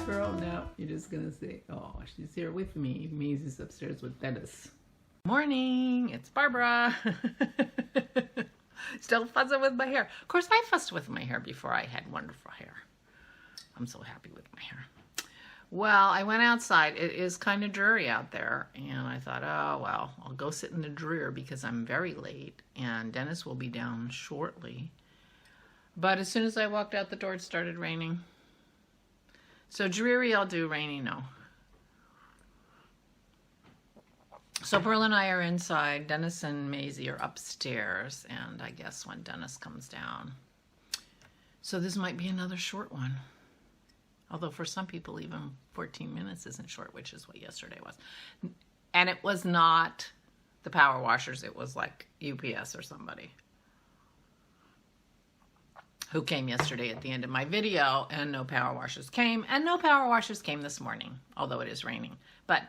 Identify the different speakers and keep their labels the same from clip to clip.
Speaker 1: girl. No, you're just gonna say, oh, she's here with me. Maisie's upstairs with Dennis. Morning, it's Barbara. Still fussing with my hair. Of course, I fussed with my hair before I had wonderful hair. I'm so happy with my hair. Well, I went outside. It is kind of dreary out there, and I thought, oh, well, I'll go sit in the drear because I'm very late, and Dennis will be down shortly. But as soon as I walked out the door, it started raining. So dreary, I'll do. Rainy, no. So Pearl and I are inside. Dennis and Maisie are upstairs, and I guess when Dennis comes down. So this might be another short one. Although for some people, even 14 minutes isn't short, which is what yesterday was. And it was not the power washers. It was like UPS or somebody who came yesterday at the end of my video, and no power washers came. And no power washers came this morning, although it is raining. But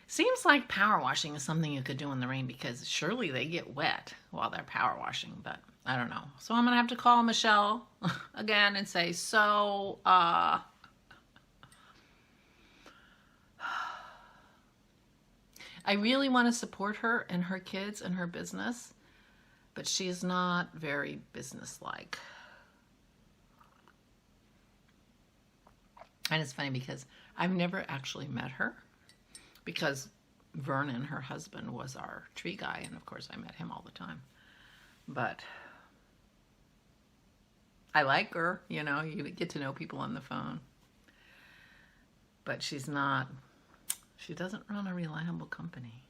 Speaker 1: seems like power washing is something you could do in the rain because surely they get wet while they're power washing, but I don't know. So I'm going to have to call Michelle again and say, so, I really want to support her and her kids and her business, but she is not very businesslike. And it's funny because I've never actually met her because Vernon, her husband, was our tree guy, and of course I met him all the time. But I like her, you know, you get to know people on the phone. But she's not... She doesn't run a reliable company.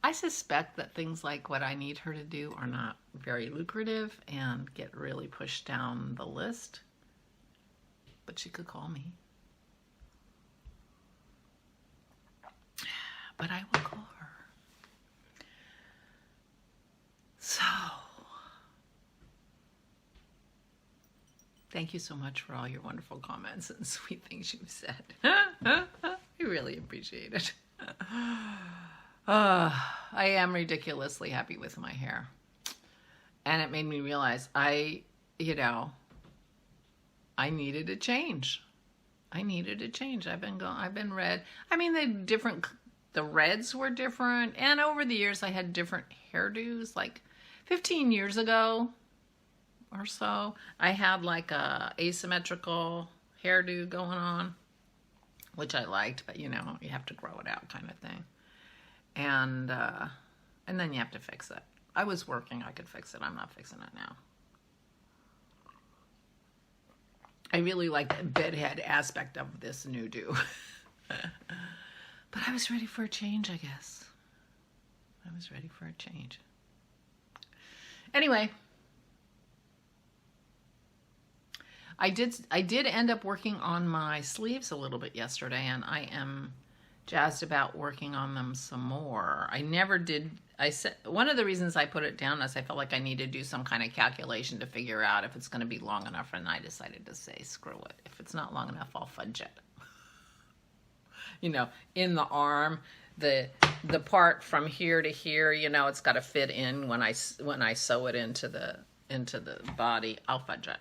Speaker 1: I suspect that things like what I need her to do are not very lucrative and get really pushed down the list. But she could call me. But I will call her. So, thank you so much for all your wonderful comments and sweet things you've said. I really appreciate it. I am ridiculously happy with my hair. And it made me realize I needed a change. I needed a change. I've been red. I mean, the reds were different. And over the years, I had different hairdos. Like 15 years ago or so, I had like a asymmetrical hairdo going on, which I liked, but you know, you have to grow it out kind of thing. And then you have to fix it. I was working, I could fix it. I'm not fixing it now. I really like the bedhead aspect of this new do. But I was ready for a change, I guess. I was ready for a change. Anyway, I did end up working on my sleeves a little bit yesterday, and I am jazzed about working on them some more. I never did. One of the reasons I put it down is I felt like I need to do some kind of calculation to figure out if it's going to be long enough, and I decided to say, screw it. If it's not long enough, I'll fudge it. You know, in the arm, the part from here to here, you know, it's got to fit in when I sew it into the body. I'll fudge it.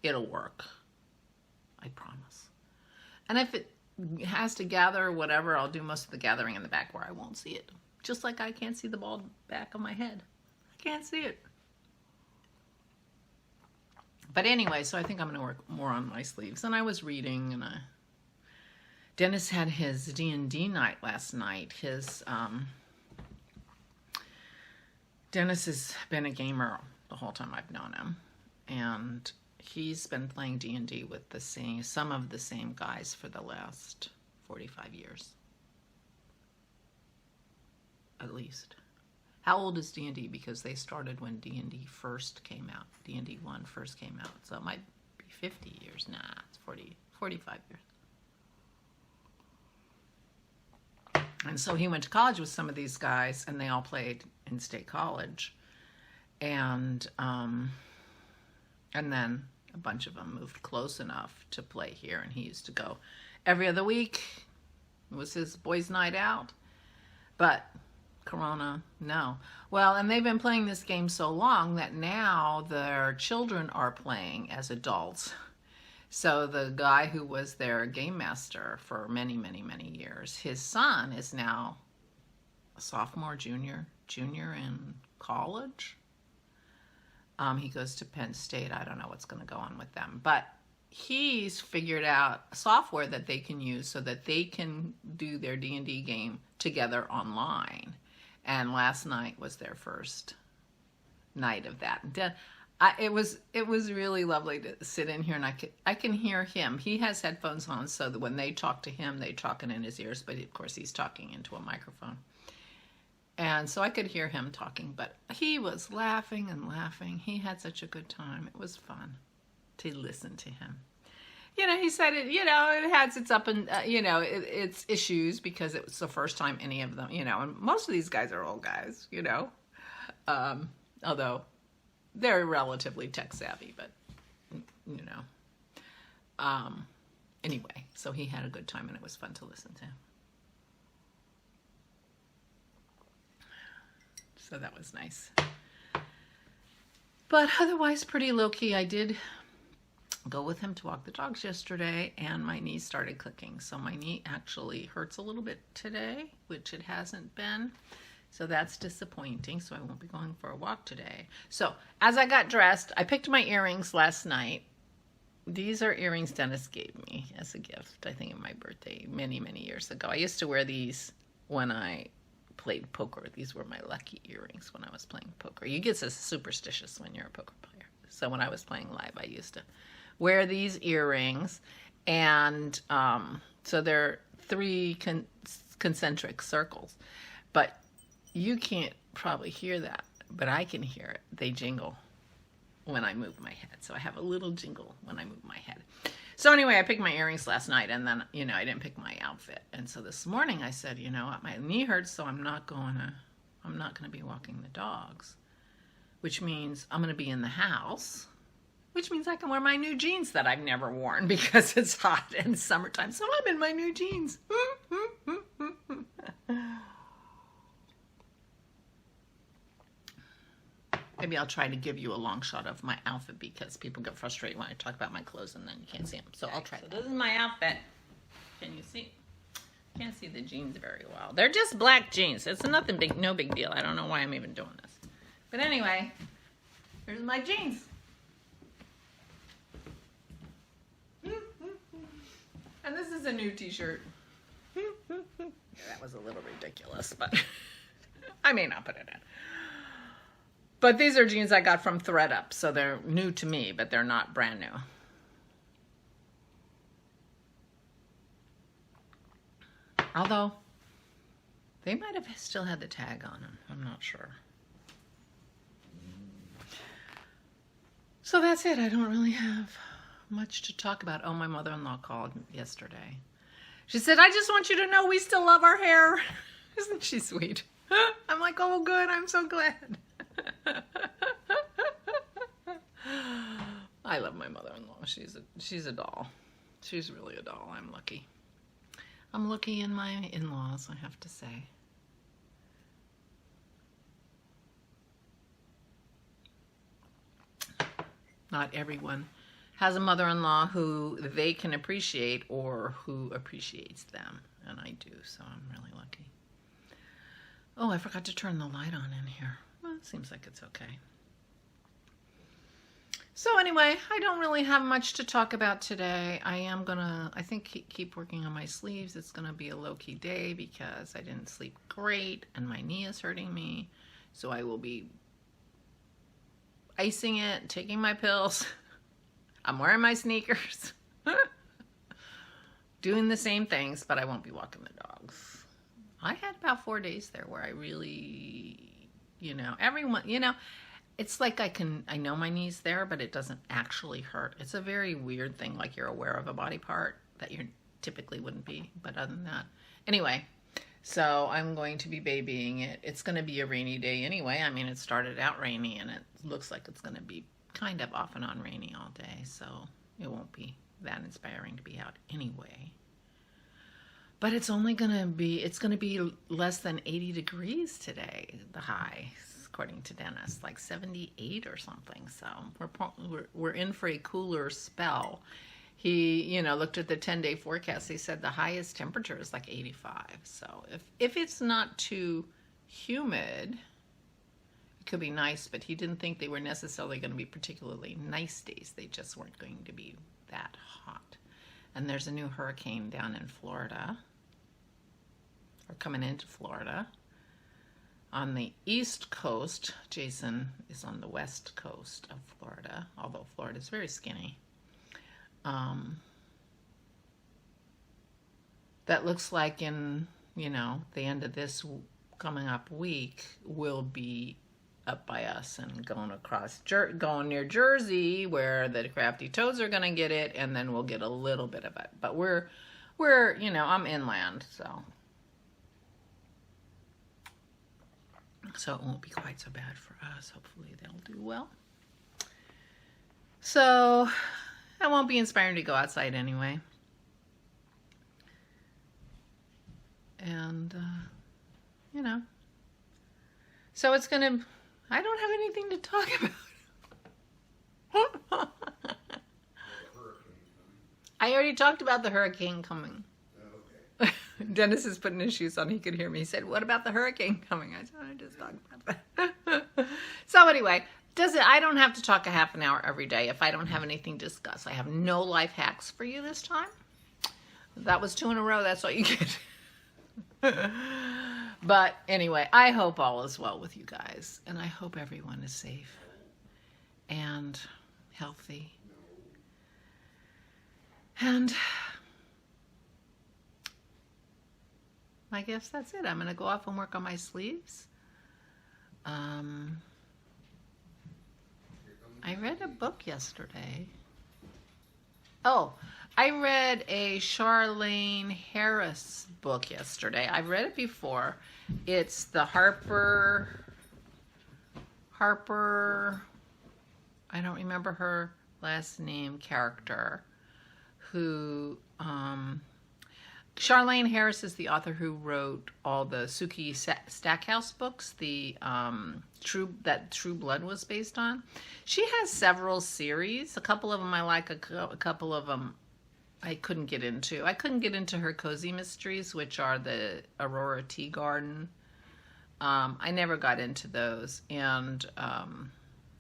Speaker 1: It'll work. I promise. And if it has to gather or whatever, I'll do most of the gathering in the back where I won't see it. Just like I can't see the bald back of my head. I can't see it. But anyway, so I think I'm going to work more on my sleeves. And I was reading, and Dennis had his D&D night last night. Dennis has been a gamer the whole time I've known him. And he's been playing D&D with some of the same guys for the last 45 years. At least. How old is D&D? Because they started when D&D first came out. D&D 1 first came out. So it might be 50 years. Nah, it's 45 years. And so he went to college with some of these guys, and they all played in State College. And then a bunch of them moved close enough to play here, and he used to go every other week. It was his boys' night out. But Corona, no. Well, and they've been playing this game so long that now their children are playing as adults. So the guy who was their game master for many, many, many years, his son is now a sophomore, junior in college. He goes to Penn State. I don't know what's going to go on with them, but he's figured out software that they can use so that they can do their D&D game together online. And last night was their first night of that. It was really lovely to sit in here, and I can hear him. He has headphones on, so that when they talk to him, they're talking in his ears, but of course he's talking into a microphone. And so I could hear him talking, but he was laughing and laughing. He had such a good time. It was fun to listen to him. You know, he said it, you know, it has its up and, you know, its issues because it was the first time any of them, you know, and most of these guys are old guys, you know, although they're relatively tech savvy, but, you know, anyway, so he had a good time and it was fun to listen to. So that was nice. But otherwise pretty low-key. I did go with him to walk the dogs yesterday and my knee started clicking. So my knee actually hurts a little bit today, which it hasn't been. So that's disappointing. So I won't be going for a walk today. So as I got dressed, I picked my earrings last night. These are earrings Dennis gave me as a gift, I think, on my birthday many, many years ago. I used to wear these when I played poker. These were my lucky earrings when I was playing poker. You get so superstitious when you're a poker player. So when I was playing live, I used to wear these earrings, and so they're 3 concentric circles. But you can't probably hear that, but I can hear it. They jingle when I move my head. So I have a little jingle when I move my head. So anyway, I picked my earrings last night, and then, you know, I didn't pick my outfit. And so this morning I said, you know what, my knee hurts, so I'm not going to be walking the dogs, which means I'm going to be in the house, which means I can wear my new jeans that I've never worn because it's hot and summertime. So I'm in my new jeans. Maybe I'll try to give you a long shot of my outfit because people get frustrated when I talk about my clothes and then you can't see them. So I'll try. So this is my outfit. Can you see? Can't see the jeans very well. They're just black jeans. It's nothing big, no big deal. I don't know why I'm even doing this. But anyway, here's my jeans. And this is a new t-shirt. That was a little ridiculous, but I may not put it in. But these are jeans I got from ThredUp, so they're new to me, but they're not brand new. Although, they might have still had the tag on them. I'm not sure. So that's it. I don't really have much to talk about. Oh, my mother-in-law called yesterday. She said, I just want you to know we still love our hair. Isn't she sweet? I'm like, oh, good. I'm so glad. I love my mother-in-law. She's a doll. She's really a doll. I'm lucky. I'm lucky in my in-laws, I have to say. Not everyone has a mother-in-law who they can appreciate or who appreciates them, and I do, so I'm really lucky. Oh, I forgot to turn the light on in here. Well, it seems like it's okay. So anyway, I don't really have much to talk about today. I am gonna, I think, keep working on my sleeves. It's gonna be a low-key day because I didn't sleep great and my knee is hurting me. So I will be icing it, taking my pills. I'm wearing my sneakers. Doing the same things, but I won't be walking the dogs. I had about 4 days there where I really, you know, everyone, you know, it's like I know my knee's there, but it doesn't actually hurt. It's a very weird thing, like you're aware of a body part that you typically wouldn't be, but other than that. Anyway, so I'm going to be babying it. It's going to be a rainy day anyway. I mean, it started out rainy and it looks like it's going to be kind of off and on rainy all day, so it won't be that inspiring to be out anyway. But it's only going to be less than 80 degrees today, the high, according to Dennis, like 78 or something. So we're in for a cooler spell. he, you know, looked at the 10-day forecast. He said the highest temperature is like 85. So if it's not too humid, it could be nice, but he didn't think they were necessarily going to be particularly nice days. They just weren't going to be that hot. And there's a new hurricane down in Florida, or coming into Florida. On the East Coast, Jason is on the West Coast of Florida, although Florida is very skinny. That looks like in, you know, the end of this coming up week will be up by us and going across, going near Jersey where the crafty toads are going to get it, and then we'll get a little bit of it. But we're, you know, I'm inland, so it won't be quite so bad for us. Hopefully they'll do well. So I won't be inspired to go outside anyway. And, you know, so it's going to, I don't have anything to talk about. I already talked about the hurricane coming. Okay. Dennis is putting his shoes on. He could hear me. He said, what about the hurricane coming? I said, I just talked about that. So anyway, I don't have to talk a half an hour every day if I don't have anything to discuss. I have no life hacks for you this time. That was 2 in a row. That's all you get. But anyway, I hope all is well with you guys, and I hope everyone is safe and healthy. And I guess that's it. I'm going to go off and work on my sleeves. I read a book yesterday. Oh, I read a Charlaine Harris book yesterday. I've read it before. It's the Harper, I don't remember her last name, character, who, Charlaine Harris is the author who wrote all the Sookie Stackhouse books, that True Blood was based on. She has several series. A couple of them I like, a couple of them I couldn't get into. I couldn't get into her cozy mysteries, which are the Aurora Tea Garden. I never got into those. And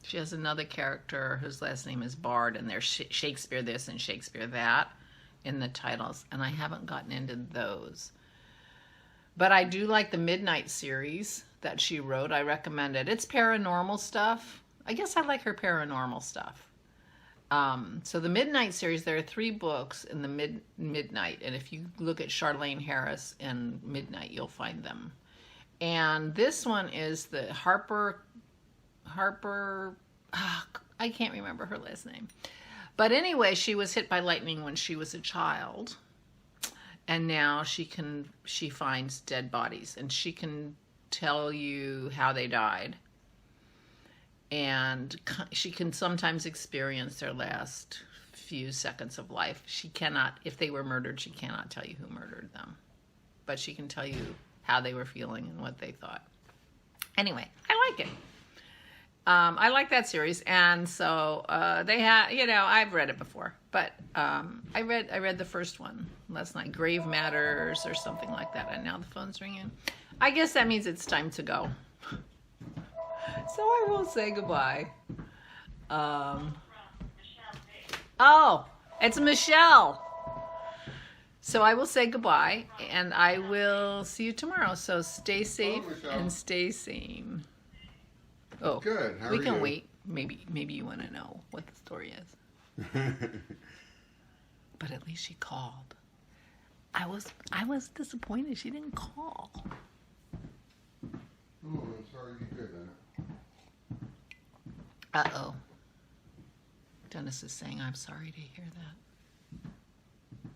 Speaker 1: she has another character whose last name is Bard, and there's Shakespeare this and Shakespeare that in the titles, and I haven't gotten into those. But I do like the Midnight series that she wrote. I recommend it. It's paranormal stuff. I guess I like her paranormal stuff. So the Midnight series, there are 3 books in the Midnight, and if you look at Charlaine Harris and Midnight, you'll find them. And this one is the Harper, I can't remember her last name. But anyway, she was hit by lightning when she was a child, and now she finds dead bodies, and she can tell you how they died. And she can sometimes experience their last few seconds of life. She cannot, if they were murdered, she cannot tell you who murdered them. But she can tell you how they were feeling and what they thought. Anyway, I like it. I like that series. And so they have, you know, I've read it before. But I read the first one last night, Grave Matters or something like that. And now the phone's ringing. I guess that means it's time to go. So I will say goodbye. Oh, it's Michelle. So I will say goodbye, and I will see you tomorrow. So stay safe and stay sane. Oh,
Speaker 2: good. How
Speaker 1: we
Speaker 2: are
Speaker 1: can
Speaker 2: you?
Speaker 1: wait. Maybe you want to know what the story is. But at least she called. I was disappointed she didn't call.
Speaker 2: Oh, I'm sorry you did that.
Speaker 1: Uh-oh. Dennis is saying, I'm sorry to hear that.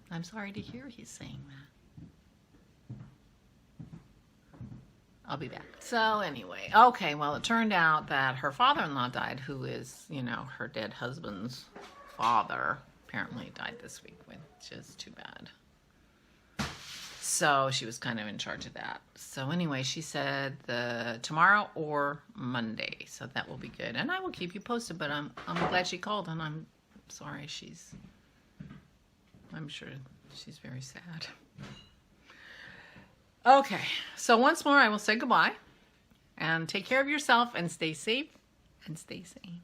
Speaker 1: I'm sorry to hear he's saying that. I'll be back. So anyway, okay, well, it turned out that her father-in-law died, who is, you know, her dead husband's father. Apparently died this week, which is too bad. So she was kind of in charge of that. So anyway, she said tomorrow or Monday. So that will be good. And I will keep you posted, but I'm glad she called, and I'm sorry she's I'm sure she's very sad. Okay, so once more I will say goodbye and take care of yourself and stay safe and stay sane.